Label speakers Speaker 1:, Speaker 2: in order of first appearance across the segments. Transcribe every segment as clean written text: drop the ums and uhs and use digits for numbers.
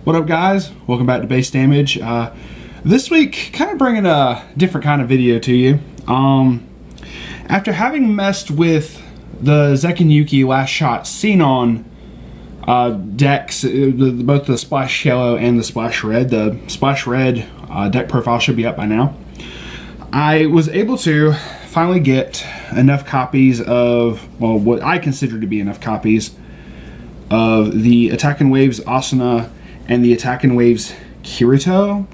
Speaker 1: What up, guys? Welcome back to Base Damage. This week, kind of bringing a different kind of video to you. After having messed with the Zekinyuki Last Shot Xenon decks, both the Splash Yellow and the Splash Red, the Splash Red deck profile should be up by now. I was able to finally get enough copies of, well, what I consider to be enough copies of the Attacking Waves Asuna and the Attacking Waves Kirito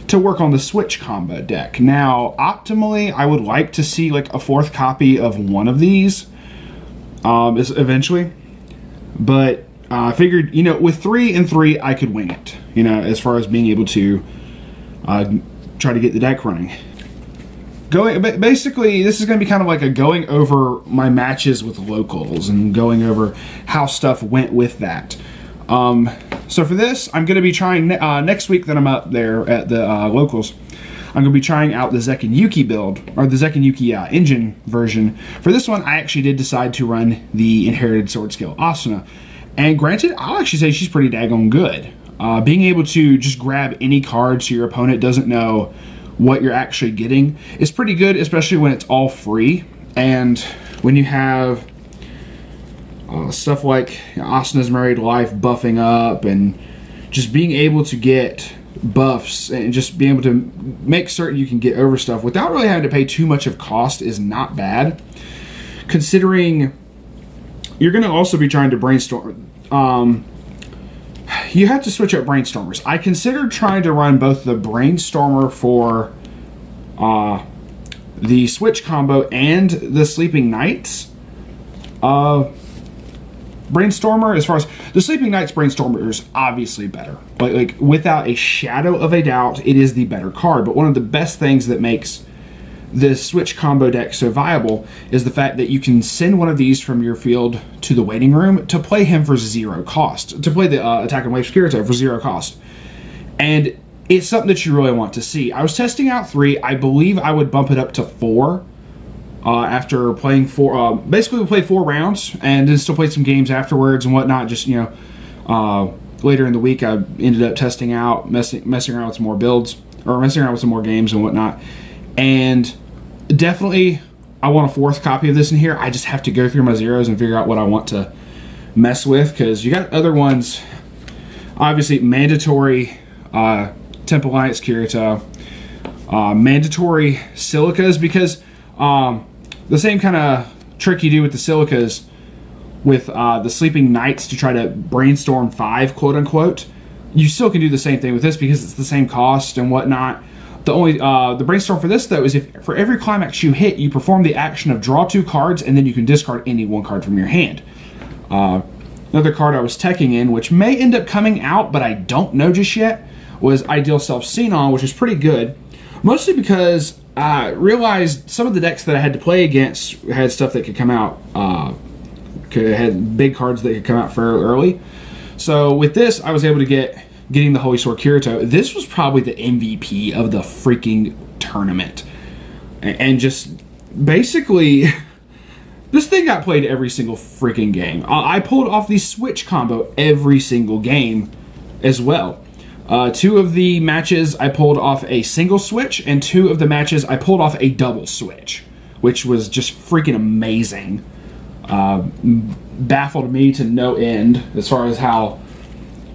Speaker 1: to work on the Switch combo deck. Now, optimally, I would like to see like a fourth copy of one of these eventually, but I figured, you know, with 3 and 3, I could wing it, you know, as far as being able to try to get the deck running. Basically, this is going to be kind of like a going over my matches with locals and going over how stuff went with that. So for this, I'm going to be trying, next week that I'm up there at the locals, I'm going to be trying out the Zekinyuki build, or the Zekinyuki engine version. For this one, I actually did decide to run the Inherited Sword Skill Asuna. And granted, I'll actually say she's pretty daggone good. Being able to just grab any card so your opponent doesn't know what you're actually getting is pretty good, especially when it's all free. And when you have stuff like Asuna's Married Life buffing up and just being able to get buffs and just being able to make certain you can get over stuff without really having to pay too much of cost is not bad, considering you're going to also be trying to brainstorm. You have to switch up Brainstormers. I considered trying to run both the Brainstormer for the Switch combo and the Sleeping Knights Brainstormer. As far as the Sleeping Knights Brainstormer is obviously better. Like without a shadow of a doubt, it is the better card. But one of the best things that makes this Switch combo deck so viable is the fact that you can send one of these from your field to the waiting room to play him for 0 cost. To play the Attacking Waves Kirito for 0 cost. And it's something that you really want to see. I was testing out 3. I believe I would bump it up to 4. After playing 4, basically we played 4 rounds and then still played some games afterwards and whatnot. Just, you know, later in the week I ended up testing out, messing around with some more builds, or messing around with some more games and whatnot. And definitely I want a 4th copy of this in here. I just have to go through my zeros and figure out what I want to mess with, because you got other ones, obviously mandatory Temple Alliance Kirito, mandatory Silicas, because the same kind of trick you do with the Silicas with the Sleeping Knights to try to brainstorm 5, quote unquote, you still can do the same thing with this because it's the same cost and whatnot. The only the brainstorm for this though is if for every climax you hit, you perform the action of draw 2 cards and then you can discard any 1 card from your hand. Another card I was teching in, which may end up coming out, but I don't know just yet, was Ideal Self Xenon, which is pretty good, mostly because I realized some of the decks that I had to play against had stuff that could come out, had big cards that could come out fairly early. So with this, I was able to getting the Holy Sword Kirito. This was probably the MVP of the freaking tournament. And just basically, this thing got played every single freaking game. I pulled off the Switch combo every single game as well. 2 of the matches I pulled off a single switch, and 2 of the matches I pulled off a double switch, which was just freaking amazing. Baffled me to no end as far as how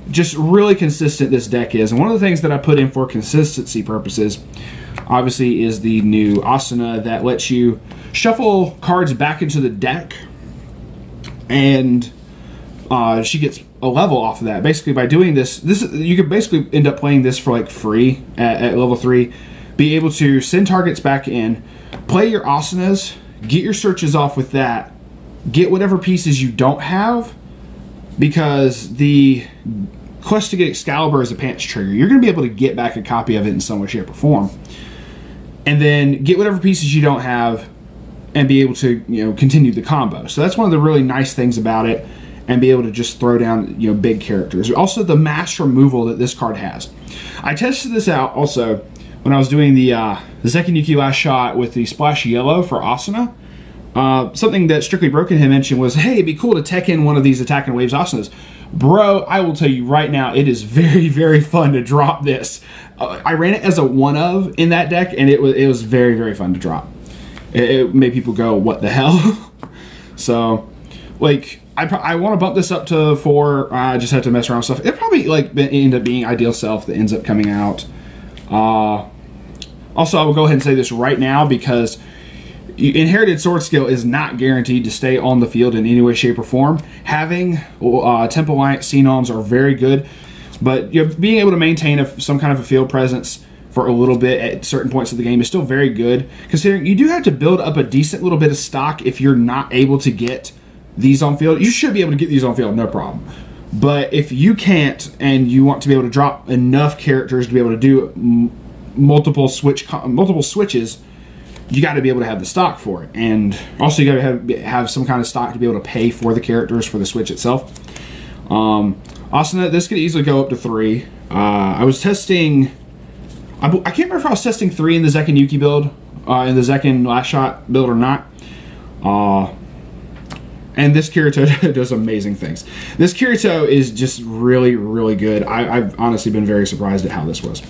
Speaker 1: just really consistent this deck is. And one of the things that I put in for consistency purposes, obviously, is the new Asuna that lets you shuffle cards back into the deck, and she gets a level off of that. Basically, by doing this, you could basically end up playing this for like free at level 3. Be able to send targets back in, play your Asunas, get your searches off with that, get whatever pieces you don't have, because the quest to get Excalibur is a pants trigger. You're going to be able to get back a copy of it in some way, shape, or form, and then get whatever pieces you don't have and be able to, you know, continue the combo. So that's one of the really nice things about it, and be able to just throw down, you know, big characters. Also, the mass removal that this card has. I tested this out also when I was doing the Zekinyuki Last Shot with the Splash Yellow for Asuna. something that Strictly Broken had mentioned was, hey, it'd be cool to tech in one of these Attacking Waves Asanas. Bro, I will tell you right now, it is very, very fun to drop this. I ran it as a one of in that deck, and it was very, very fun to drop. It made people go, what the hell? So, like, I want to bump this up to 4. I just have to mess around with stuff. It probably like end up being Ideal Self that ends up coming out. Also, I will go ahead and say this right now because Inherited Sword Skill is not guaranteed to stay on the field in any way, shape, or form. Having Temple Alliance Xenons are very good, but being able to maintain some kind of a field presence for a little bit at certain points of the game is still very good, considering you do have to build up a decent little bit of stock if you're not able to get these on field. You should be able to get these on field, no problem. But if you can't and you want to be able to drop enough characters to be able to do multiple switches, you got to be able to have the stock for it, and also you got to have some kind of stock to be able to pay for the characters for the Switch itself. Asana, this could easily go up to 3. I was testing. I can't remember if I was testing 3 in the Zekken Yuki build, in the Zekken Last Shot build or not. And this Kirito does amazing things. This Kirito is just really, really good. I've honestly been very surprised at how this was.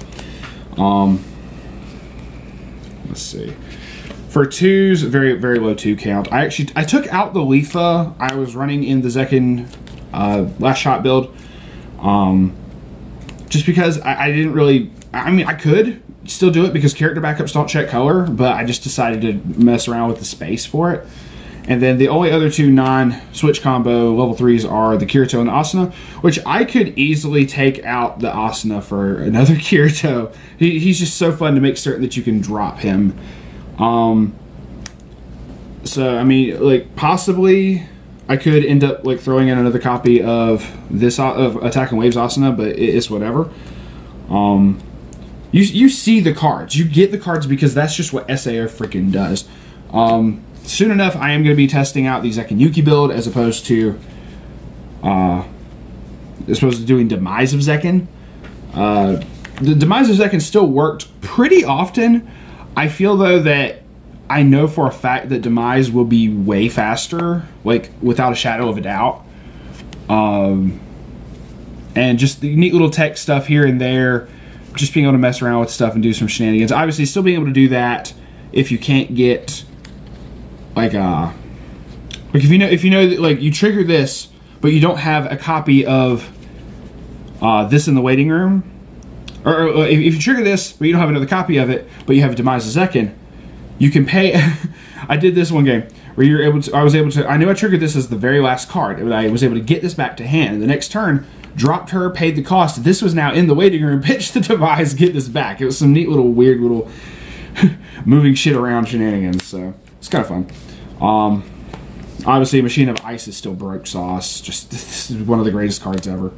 Speaker 1: Let's see. For 2s, very, very low 2 count. I took out the Leafa I was running in the Zekken Last Shot build. Just because I didn't really... I mean, I could still do it because character backups don't check color, but I just decided to mess around with the space for it. And then the only other 2 non-switch combo level 3s are the Kirito and the Asuna, which I could easily take out the Asuna for another Kirito. He's just so fun to make certain that you can drop him. So, I mean, like, possibly I could end up, like, throwing in another copy of this, of Attacking Waves Asuna, but it's whatever. You see the cards. You get the cards because that's just what SAO freaking does. Soon enough, I am going to be testing out the Zekken Yuki build as opposed to doing Demise of Zekken. The Demise of Zekken still worked pretty often. I feel, though, that I know for a fact that Demise will be way faster, like, without a shadow of a doubt. And just the neat little tech stuff here and there, just being able to mess around with stuff and do some shenanigans. Obviously, still being able to do that if you can't get... Like if you know that, like, you trigger this, but you don't have a copy of this in the waiting room, or if you trigger this, but you don't have another copy of it, but you have a Demise of Zekken, you can pay. I did this one game where you're able to. I knew I triggered this as the very last card, and I was able to get this back to hand. And the next turn, dropped her, paid the cost. This was now in the waiting room. Pitched the Demise, get this back. It was some neat little weird little moving shit around shenanigans. So it's kind of fun. Obviously, Machine of Ice is still broke sauce. Just this is one of the greatest cards ever.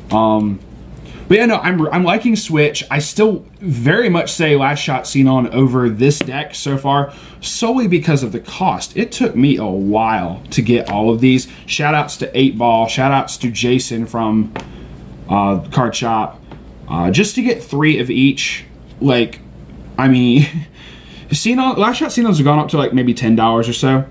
Speaker 1: But yeah, no, I'm liking Switch. I still very much say Last Shot Xenon over this deck so far, solely because of the cost. It took me a while to get all of these. Shoutouts to 8Ball. Shoutouts to Jason from Card Shop. Just to get 3 of each. Like, I mean, Last Shot Xenons have gone up to like maybe $10 or so,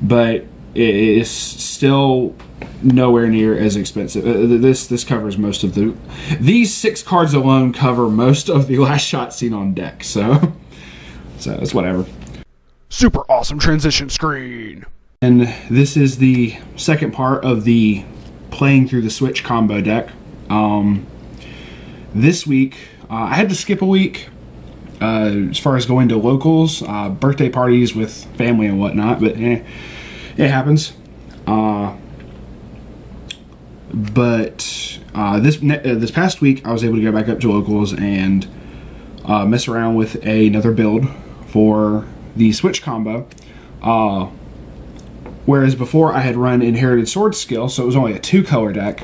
Speaker 1: but it is still nowhere near as expensive. This covers most of these 6 cards alone cover most of the Last Shot Xenon deck, so it's whatever. Super awesome transition screen. And this is the second part of the playing through the Switch combo deck. This week, I had to skip a week as far as going to locals, birthday parties with family and whatnot, but it happens. But this past week, I was able to go back up to locals and mess around with another build for the Switch combo. Whereas before, I had run Inherited Sword Skill, so it was only a 2-color deck.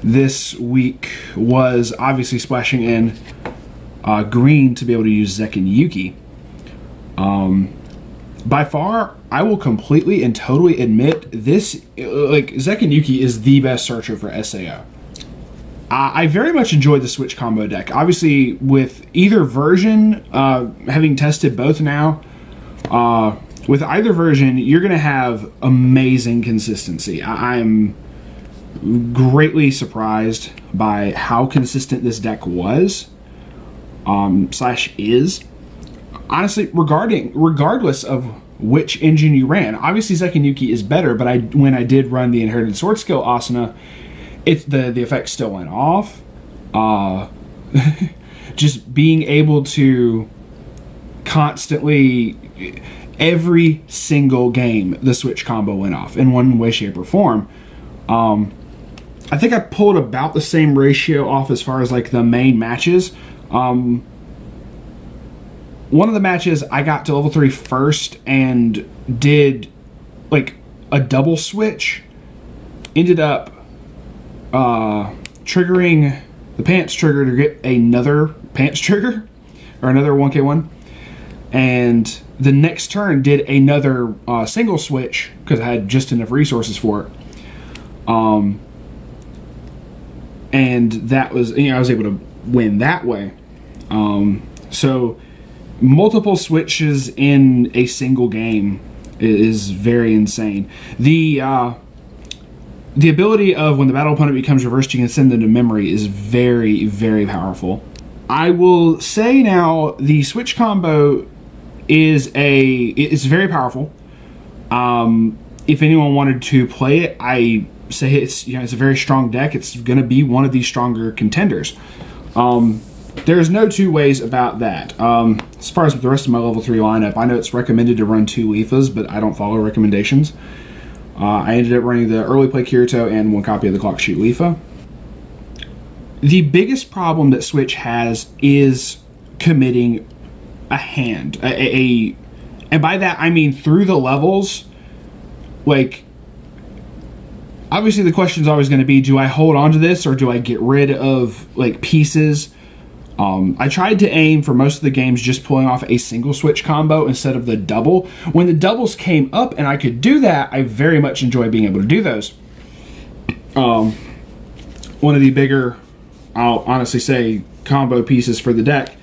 Speaker 1: This week was obviously splashing in green to be able to use Zekken Yuki. By far, I will completely and totally admit this, like, Zekken Yuki is the best searcher for SAO. I very much enjoyed the Switch combo deck. Obviously, with either version, having tested both now, with either version, you're going to have amazing consistency. I'm greatly surprised by how consistent this deck was, / is. Honestly, regardless of which engine you ran. Obviously, Zekinuki is better, but when I did run the Inherited Sword Skill Asuna, the effect still went off. Just being able to constantly, every single game, the switch combo went off in one way, shape, or form. I think I pulled about the same ratio off as far as like the main matches. One of the matches I got to level 3 first and did like a double switch, ended up triggering the pants trigger to get another pants trigger, or another 1k1, and the next turn did another single switch because I had just enough resources for it. And that was, I was able to win that way. So multiple switches in a single game is very insane. The ability of when the battle opponent becomes reversed, you can send them to memory is very, very powerful. I will say now, the switch combo is very powerful. If anyone wanted to play it, I say it's a very strong deck. It's going to be one of the stronger contenders. There's no two ways about that. As far as the rest of my level 3 lineup, I know it's recommended to run 2 Leafas, but I don't follow recommendations. I ended up running the early play Kirito and 1 copy of the Clock Shoot Leafa. The biggest problem that Switch has is committing a hand. And by that I mean through the levels. Like, obviously the question is always going to be, do I hold on to this or do I get rid of like pieces? I tried to aim for most of the games just pulling off a single switch combo instead of the double. When the doubles came up and I could do that, I very much enjoy being able to do those. One of the bigger, I'll honestly say, combo pieces for the deck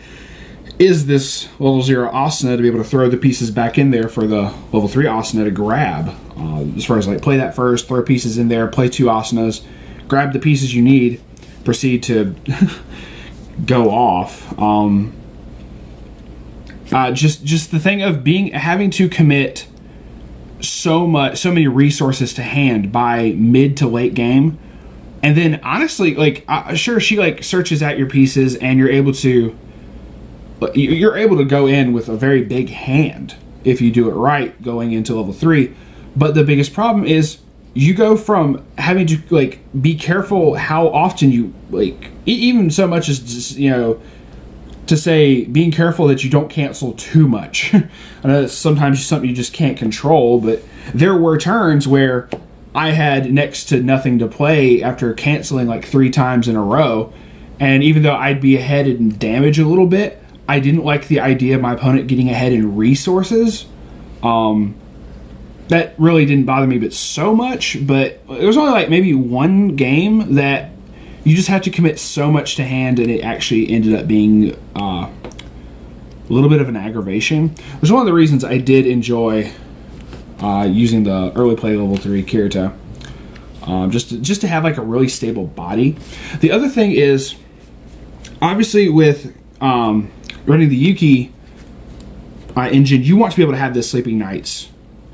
Speaker 1: is this level 0 Asuna, to be able to throw the pieces back in there for the level 3 Asuna to grab. As far as like play that first, throw pieces in there, play 2 Asunas, grab the pieces you need, proceed to go off. Just the thing of having to commit so many resources to hand by mid to late game, and then honestly, like, sure, she like searches out your pieces and you're able to go in with a very big hand if you do it right going into level 3. But the biggest problem is you go from having to like be careful how often you like, even so much as just, to say being careful that you don't cancel too much. I know that's sometimes something you just can't control, but there were turns where I had next to nothing to play after canceling like 3 times in a row, and even though I'd be ahead in damage a little bit, I didn't like the idea of my opponent getting ahead in resources. That really didn't bother me but so much, but there was only like maybe one game that you just have to commit so much to hand, and it actually ended up being a little bit of an aggravation. Which is one of the reasons I did enjoy using the early play level 3 Kirito. Just to have like a really stable body. The other thing is, obviously with running the Yuki engine, you want to be able to have this Sleeping Knights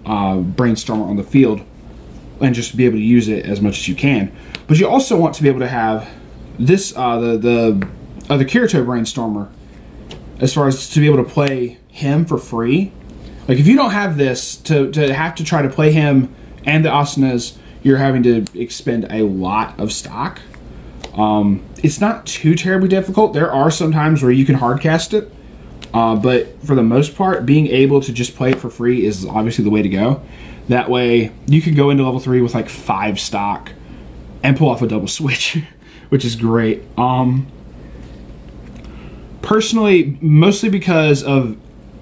Speaker 1: Brainstormer on the field and just be able to use it as much as you can. But you also want to be able to have this the other Kirito Brainstormer, as far as to be able to play him for free. Like, if you don't have this, to have to try to play him and the Asunas, you're having to expend a lot of stock. It's not too terribly difficult. There are some times where you can hardcast it, but for the most part, being able to just play it for free is obviously the way to go. That way, you can go into level 3 with like 5 stock and pull off a double switch, which is great. Personally, mostly because of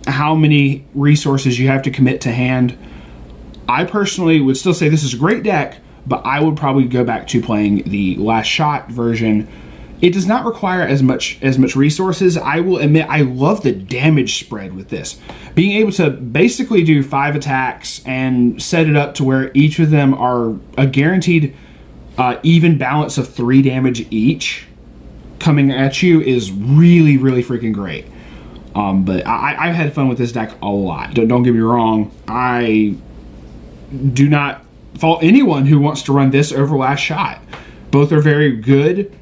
Speaker 1: how many resources you have to commit to hand, I personally would still say this is a great deck, but I would probably go back to playing the Last Shot version It does not require as much resources. I will admit, I love the damage spread with this. Being able to basically do 5 attacks and set it up to where each of them are a guaranteed even balance of 3 damage each coming at you is really, really freaking great. But I've had fun with this deck a lot. Don't get me wrong. I do not fault anyone who wants to run this over Last Shot. Both are very good.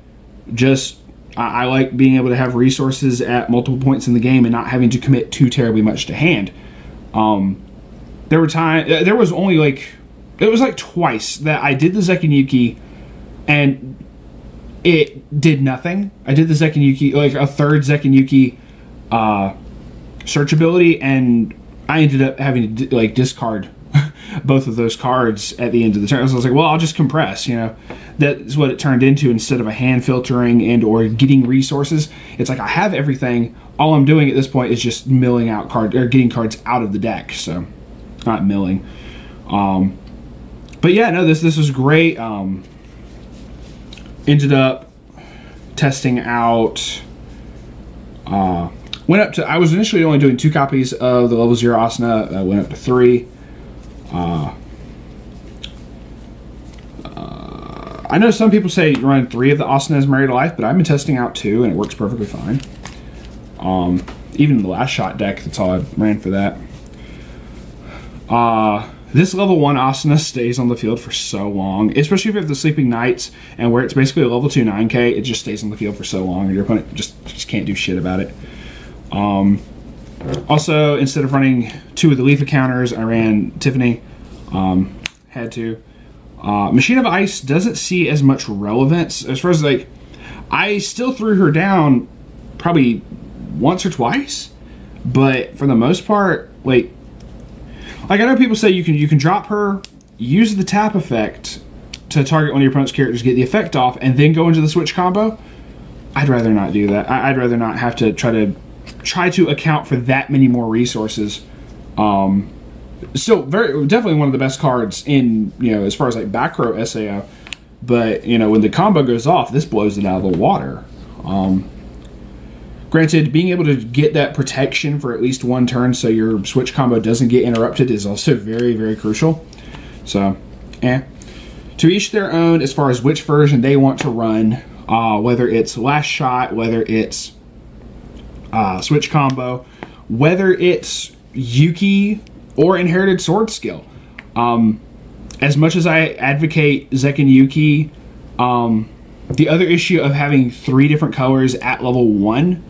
Speaker 1: Just I like being able to have resources at multiple points in the game and not having to commit too terribly much to hand. There was only like twice that I did the Zekinuki and it did nothing. I did the Zekinuki, like a third Zekinuki search ability, and I ended up having to like discard both of those cards at the end of the turn. So I was like, well, I'll just compress, you know. That's what it turned into. Instead of a hand filtering and or getting resources, it's like I have everything. All I'm doing at this point is just milling out cards, or getting cards out of the deck. So, not milling. But yeah, no, this was great. Ended up testing out. Went up to. I was initially only doing 2 copies of the level 0 Asuna. I went up to 3. I know some people say you run 3 of the Asuna's Married to Life, but I've been testing out 2 and it works perfectly fine. Even in the Last Shot deck, that's all I ran for that. This level 1 Asuna stays on the field for so long, especially if you have the Sleeping Knights and where it's basically a level 2 9K, it just stays on the field for so long and your opponent just can't do shit about it. Also, instead of running 2 of the Leaf counters, I ran Tiffany. Had to. Machine of Ice doesn't see as much relevance as far as like, I still threw her down probably once or twice, but for the most part, like I know people say you can drop her, use the tap effect to target one of your opponent's characters, get the effect off, and then go into the switch combo. I'd rather not do that. I'd rather not have to try to account for that many more resources. Still definitely one of the best cards in, you know, as far as like back row SAO, but you know, when the combo goes off, this blows it out of the water. Granted, being able to get that protection for at least 1 turn so your switch combo doesn't get interrupted is also very, very crucial. So, to each their own as far as which version they want to run, whether it's Last Shot, whether it's switch combo, whether it's Yuki or Inherited Sword Skill. As much as I advocate Zekinuki, the other issue of having 3 different colors at level 1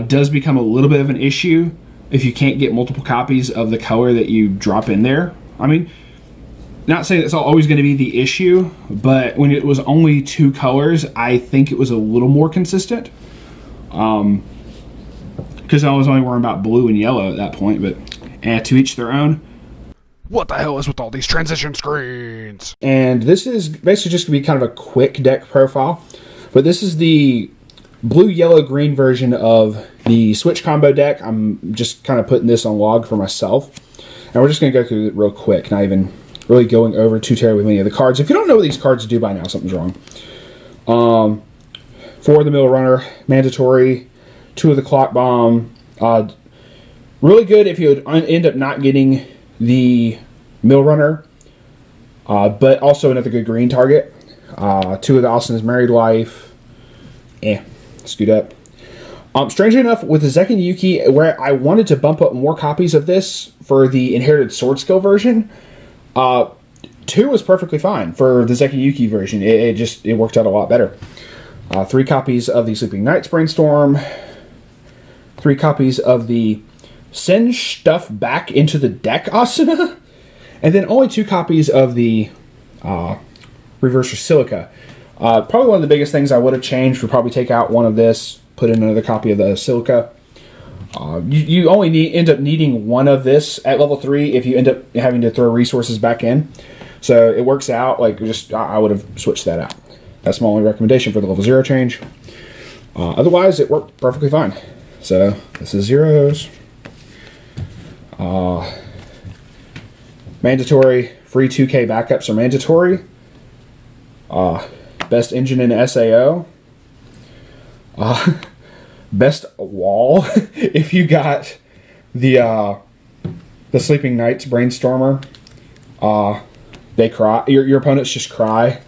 Speaker 1: does become a little bit of an issue if you can't get multiple copies of the color that you drop in there. I mean, not saying that's always going to be the issue, but when it was only 2 colors, I think it was a little more consistent. Because I was only worrying about blue and yellow at that point, but to each their own.
Speaker 2: What the hell is with all these transition screens?
Speaker 1: And this is basically just going to be kind of a quick deck profile, but this is the blue, yellow, green version of the switch combo deck. I'm just kind of putting this on log for myself, and we're just going to go through it real quick, not even really going over too terribly many of the cards. If you don't know what these cards do by now, something's wrong. 4 of the Mill Runner, mandatory. 2 of the Clock Bomb. Really good if you end up not getting the Mill Runner, but also another good green target. 2 of the Asuna's Married Life. Scoot up. Strangely enough, with the Zekinuki, where I wanted to bump up more copies of this for the Inherited Sword Skill version, 2 was perfectly fine for the Zekinuki version. It worked out a lot better. 3 copies of the Sleeping Knights Brainstorm. 3 copies of the Send Stuff Back into the Deck Asuna. And then only 2 copies of the Reverser Silica. Probably one of the biggest things I would have changed would probably take out one of this, put in another copy of the Silica. You only end up needing 1 of this at level 3 if you end up having to throw resources back in. So it works out. Like, I would have switched that out. That's my only recommendation for the level 0 change. Otherwise, it worked perfectly fine. So this is zeros. Mandatory. Free 2K backups are mandatory. Best engine in SAO. Best wall, if you got the Sleeping Knights Brainstormer, they cry. Your opponents just cry.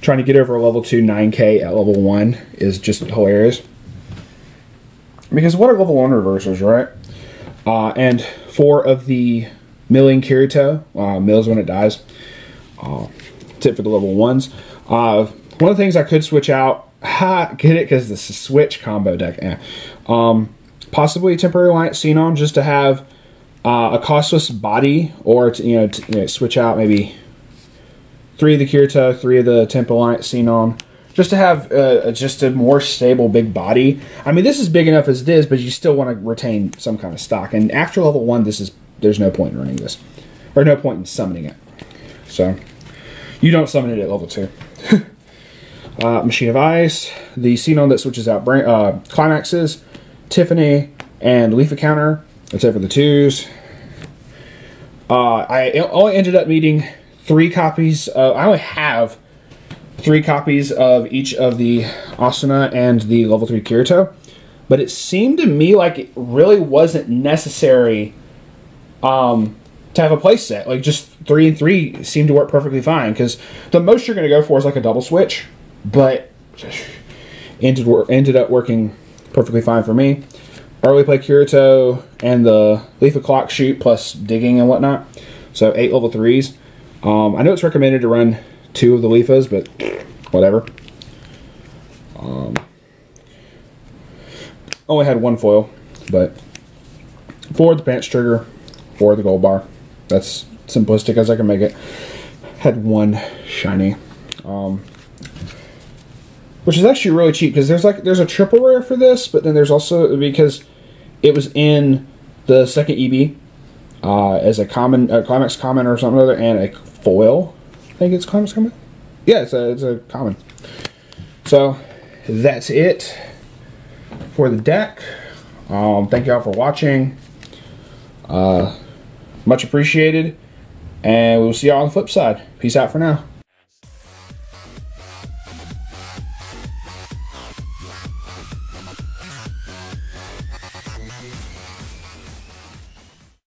Speaker 1: Trying to get over a level 2 9K at level 1 is just hilarious. Because what are level 1 reversals, right? And 4 of the milling Kirito mills when it dies. That's it for the level 1s. One of the things I could switch out, get it because this is switch combo deck. Possibly temporary Alliance Xenon just to have a costless body, or to, switch out maybe 3 of the Kirito, 3 of the Temple Alliance Xenon, just to have just a more stable big body. I mean, this is big enough as it is, but you still want to retain some kind of stock. And after level 1, there's no point in running this, or no point in summoning it. So you don't summon it at level 2. Machine of Ice, the Xenon that switches out climaxes, Tiffany, and Leaf Counter. That's it for the 2s. I only ended up needing 3 copies. I only have 3 copies of each of the Asuna and the level 3 Kirito, but it seemed to me like it really wasn't necessary to have a place set. Like, just 3 and 3 seemed to work perfectly fine, because the most you're going to go for is like a double switch, but ended up working perfectly fine for me. Early play Kirito and the Leaf of Clock shoot plus digging and whatnot. So 8 level 3s. I know it's recommended to run 2 of the Leafas, but whatever. Only had 1 foil, but 4 of the pants trigger, 4 of the gold bar. That's simplistic as I can make it. Had 1 shiny. Which is actually really cheap, because there's a triple rare for this, but then there's also, because it was in the second EB as a common, climax common or something other, and a foil. I think it's climax common. Yeah, it's a common. So that's it for the deck. Thank y'all for watching. Much appreciated, and we'll see y'all on the flip side. Peace out for now.